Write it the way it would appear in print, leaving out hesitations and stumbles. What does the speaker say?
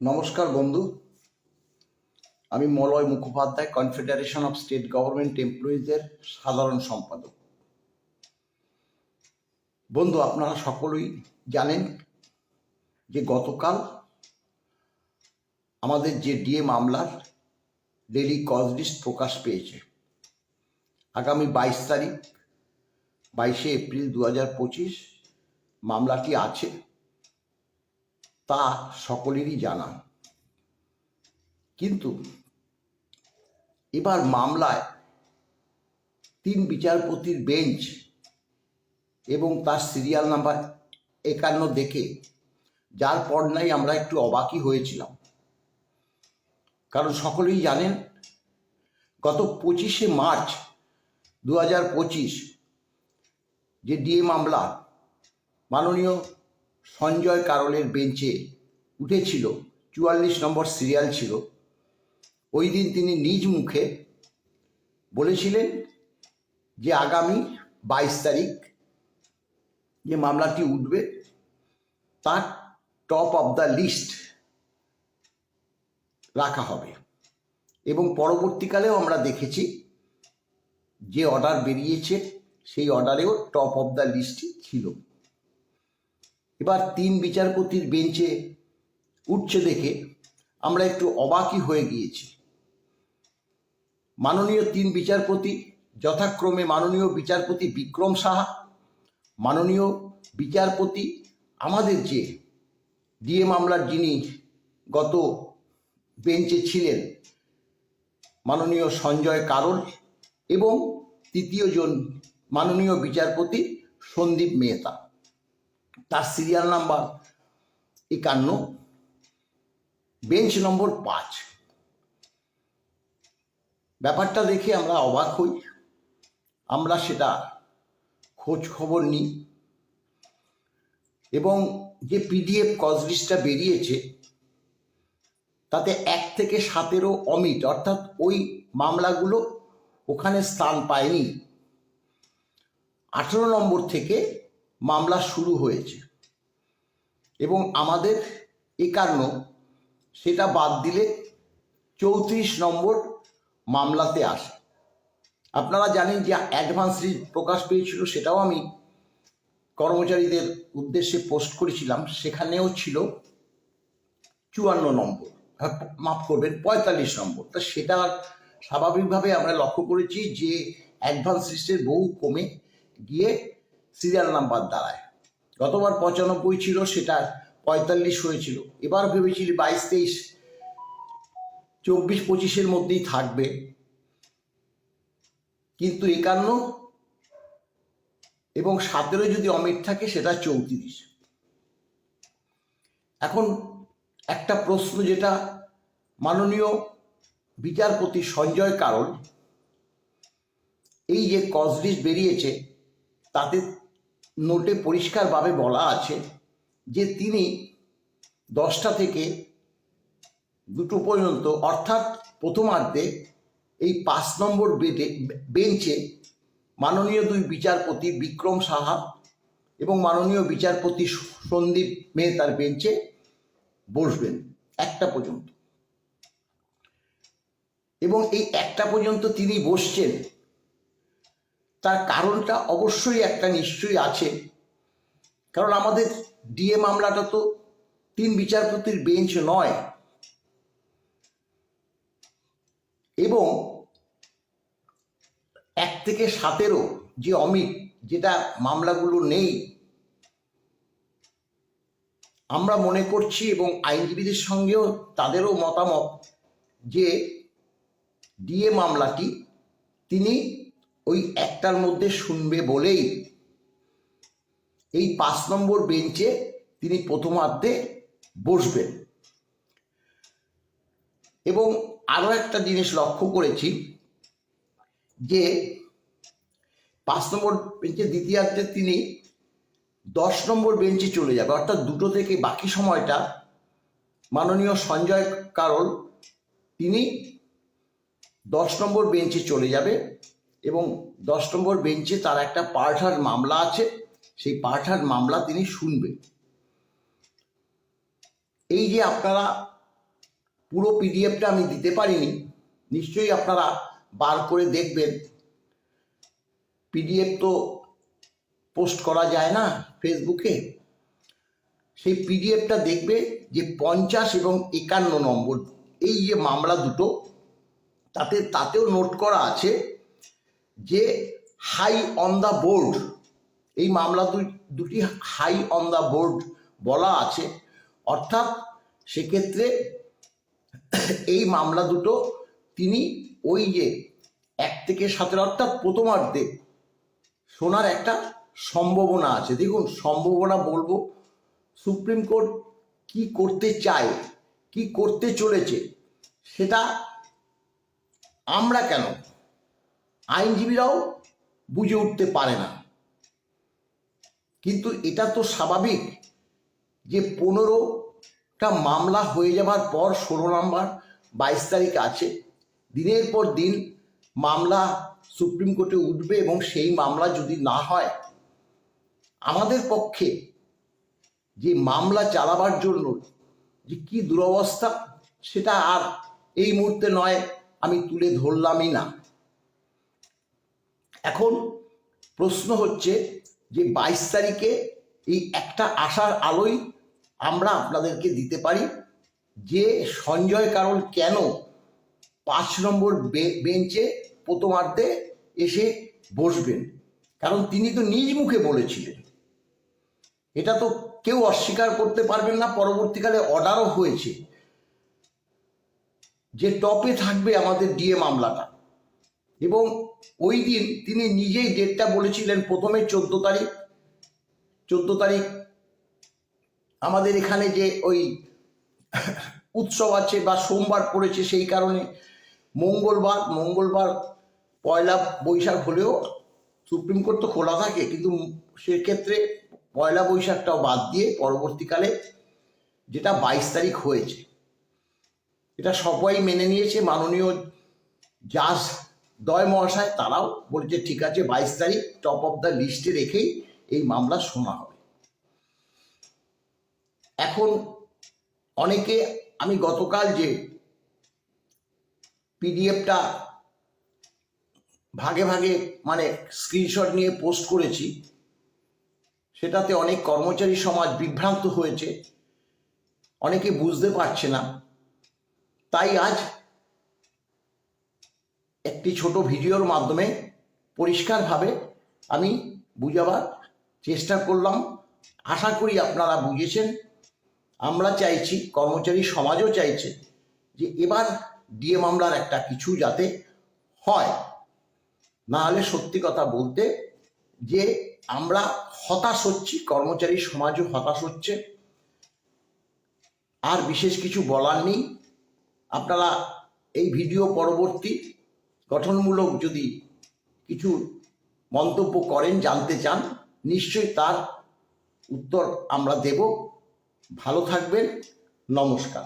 নমস্কার বন্ধু, আমি Malay Mukhopadhyay, confederation of state government এমপ্লয়িজের সাধারণ সম্পাদক। বন্ধু, আপনারা সকলেই জানেন যে গতকাল আমাদের যে ডিএ মামলার ডেলি কজ লিস্ট প্রকাশ পেয়েছে। আগামী 22 তারিখ 22শে এপ্রিল 2025 মামলাটি আছে, তা সকলেরই জানা। কিন্তু এবার মামলায় 3 বিচারপতির বেঞ্চ এবং তার সিরিয়াল নাম্বার 51 দেখে যার পর্যায়ে আমরা একটু অবাকই হয়েছিলাম। কারণ সকলেই জানেন গত 25শে মার্চ 2025 যে ডিএ মামলা মাননীয় সঞ্জয় কারোলের বেঞ্চে উঠেছিল, 44 নম্বর সিরিয়াল ছিল। ওই দিন তিনি নিজ মুখে বলেছিলেন যে আগামী 22 তারিখ যে মামলাটি উঠবে তার টপ অফ দ্য লিস্ট রাখা হবে, এবং পরবর্তীকালেও আমরা দেখেছি যে অর্ডার বেরিয়েছে সেই অর্ডারেও টপ অফ দ্য লিস্টই ছিল। এবার 3 বিচারপতির বেঞ্চে উঠছে দেখে আমরা একটু অবাকই হয়ে গিয়েছি। মাননীয় 3 বিচারপতি যথাক্রমে মাননীয় বিচারপতি বিক্রম সাহা, মাননীয় বিচারপতি আমাদের যে ডিএ মামলার যিনি গত বেঞ্চে ছিলেন মাননীয় সঞ্জয় কারোল, এবং তৃতীয়জন মাননীয় বিচারপতি সন্দীপ মেহতা, তার সিরিয়াল নাম্বার 51, বেঞ্চ নম্বর 5। ব্যাপারটা দেখে আমরা অবাক হই। আমরা সেটা খোঁজ খবর নিই এবং যে পিডিএফ কজ লিস্টটা বেরিয়েছে তাতে 1 থেকে 17 অমিট, অর্থাৎ ওই মামলাগুলো ওখানে স্থান পায়নি। 18 নম্বর থেকে মামলা শুরু হয়েছে এবং আমাদের 51 সেটা বাদ দিলে 34 নম্বর মামলাতে আসে। আপনারা জানেন যে অ্যাডভান্স লিস্ট প্রকাশ পেয়েছিল, সেটাও আমি কর্মচারীদের উদ্দেশ্যে পোস্ট করেছিলাম। সেখানেও ছিল 54 নম্বর, মাফ করবেন 45 নম্বর। তা সেটা স্বাভাবিকভাবে আমরা লক্ষ্য করেছি যে অ্যাডভান্স লিস্টের বহু কমে গিয়ে সিরিয়াল নাম্বার দাঁড়ায়। গতবার 95 ছিল, সেটা 45 হয়েছিল। এবার ভেবেছিলি 22, 23, 24, 25-এর মধ্যেই থাকবে, কিন্তু 51 এবং 17 যদি অমিট থাকে সেটা 34। এখন একটা প্রশ্ন, যেটা মাননীয় বিচারপতি সঞ্জয় কারোল এই যে কজ লিস্ট বেরিয়েছে তাতে নোটে পরিষ্কারভাবে বলা আছে যে তিনি 10টা থেকে 2টো পর্যন্ত, অর্থাৎ প্রথমার্ধে এই 5 নম্বর বেঞ্চে মাননীয় 2 বিচারপতি বিক্রম সাহা এবং মাননীয় বিচারপতি সন্দীপ মেহতার বেঞ্চে বসবেন 1টা পর্যন্ত। এবং এই 1টা পর্যন্ত তিনি বসছেন, তার কারণটা অবশ্যই একটা নিশ্চয়ই আছে। কারণ আমাদের ডিএ মামলাটা তো 3 বিচারপতির বেঞ্চ নয়, এবং 1 থেকে 17 যে অমিট, যেটা মামলাগুলো নেই, আমরা মনে করছি এবং আইনজীবীদের সঙ্গেও তাদেরও মতামত যে ডিএ মামলাটি তিনি ওই 1টার মধ্যে শুনবে বলেই এই 5 নম্বর বেঞ্চে তিনি প্রথমার্ধে বসবেন। এবং আরও একটা জিনিস লক্ষ্য করেছি যে 5 নম্বর বেঞ্চে দ্বিতীয়ার্ধে তিনি 10 নম্বর বেঞ্চে চলে যাবে, অর্থাৎ 2টো থেকে বাকি সময়টা মাননীয় সঞ্জয় কারোল তিনি 10 নম্বর বেঞ্চে চলে যাবে এবং 10 নম্বর বেঞ্চে তার একটা পার্টহার মামলা আছে, সেই পার্টহার মামলা তিনি শুনবেন। এই যে আপনারা পুরো পিডিএফটা আমি দিতে পারিনি, নিশ্চয়ই আপনারা বার করে দেখবেন। পিডিএফ তো পোস্ট করা যায় না ফেসবুকে, সেই পিডিএফটা দেখবে যে 50 এবং 51 নম্বর এই যে মামলা দুটো, তাতেও নোট করা আছে যে হাই অন দ্য বোর্ড, এই মামলা দুটি হাই অন দ্য বোর্ড বলা আছে। অর্থাৎ সেক্ষেত্রে এই মামলা দুটো তিনি ওই যে 1 থেকে 17 অর্থাৎ প্রথমার্ধে শোনার একটা সম্ভাবনা আছে। দেখুন, সম্ভাবনা বলবো, সুপ্রিম কোর্ট কি করতে চায়, কি করতে চলেছে, সেটা আমরা কেন, আইনজীবীরাও বুঝে উঠতে পারে না। কিন্তু এটা তো স্বাভাবিক যে 15টা মামলা হয়ে যাবার পর 16 নম্বর 22 তারিখ আছে, দিনের পর দিন মামলা সুপ্রিম কোর্টে উঠবে এবং সেই মামলা যদি না হয়, আমাদের পক্ষে যে মামলা চালাবার জন্য যে কি দুরবস্থা, সেটা আর এই মুহূর্তে নয়, আমি তুলে ধরলামই না। এখন প্রশ্ন হচ্ছে যে 22 তারিখে এই একটা আশার আলোই আমরা আপনাদেরকে দিতে পারি যে সঞ্জয় কারোল কেন 5 নম্বর বেঞ্চে প্রথমার্ধে এসে বসবেন। কারণ তিনি তো নিজ মুখে বলেছিলেন, এটা তো কেউ অস্বীকার করতে পারবেন না। পরবর্তীকালে অর্ডারও হয়েছে যে টপে থাকবে আমাদের ডিএ মামলাটা, এবং ওই দিন তিনি নিজেই ডেটটা বলেছিলেন। প্রথমে 14 তারিখ আমাদের এখানে যে ওই উৎসব আছে বা সোমবার পড়েছে, সেই কারণে মঙ্গলবার পয়লা বৈশাখ হলেও সুপ্রিম কোর্ট তো খোলা থাকে, কিন্তু সেক্ষেত্রে পয়লা বৈশাখটাও বাদ দিয়ে পরবর্তীকালে যেটা 22 তারিখ হয়েছে, এটা সবাই মেনে নিয়েছে। মাননীয় জাজ দয় মহাশয় তারাও বলছে ঠিক আছে, 22 তারিখ টপ অফ দ্য লিস্টে রেখেই এই মামলা শোনা হবে। এখন অনেকে, আমি গতকাল যে পিডিএফটা ভাগে ভাগে মানে স্ক্রিনশট নিয়ে পোস্ট করেছি, সেটাতে অনেক কর্মচারী সমাজ বিভ্রান্ত হয়েছে, অনেকে বুঝতে পারছে না। তাই আজ একটি ছোট ভিডিওর মাধ্যমে পরিষ্কারভাবে আমি বুঝাবার চেষ্টা করলাম। আশা করি আপনারা বুঝেছেন। আমরা চাইছি, কর্মচারী সমাজও চাইছে যে এবার ডিএ মামলার একটা কিছু যাতে হয়, না হলে সত্যি কথা বলতে যে আমরা হতাশ হচ্ছি, কর্মচারী সমাজও হতাশ হচ্ছে। আর বিশেষ কিছু বলার নেই। আপনারা এই ভিডিও পরবর্তী গঠনমূলক যদি কিছু মন্তব্য করেন, জানতে চান, নিশ্চয়ই তার উত্তর আমরা দেব। ভালো থাকবেন, নমস্কার।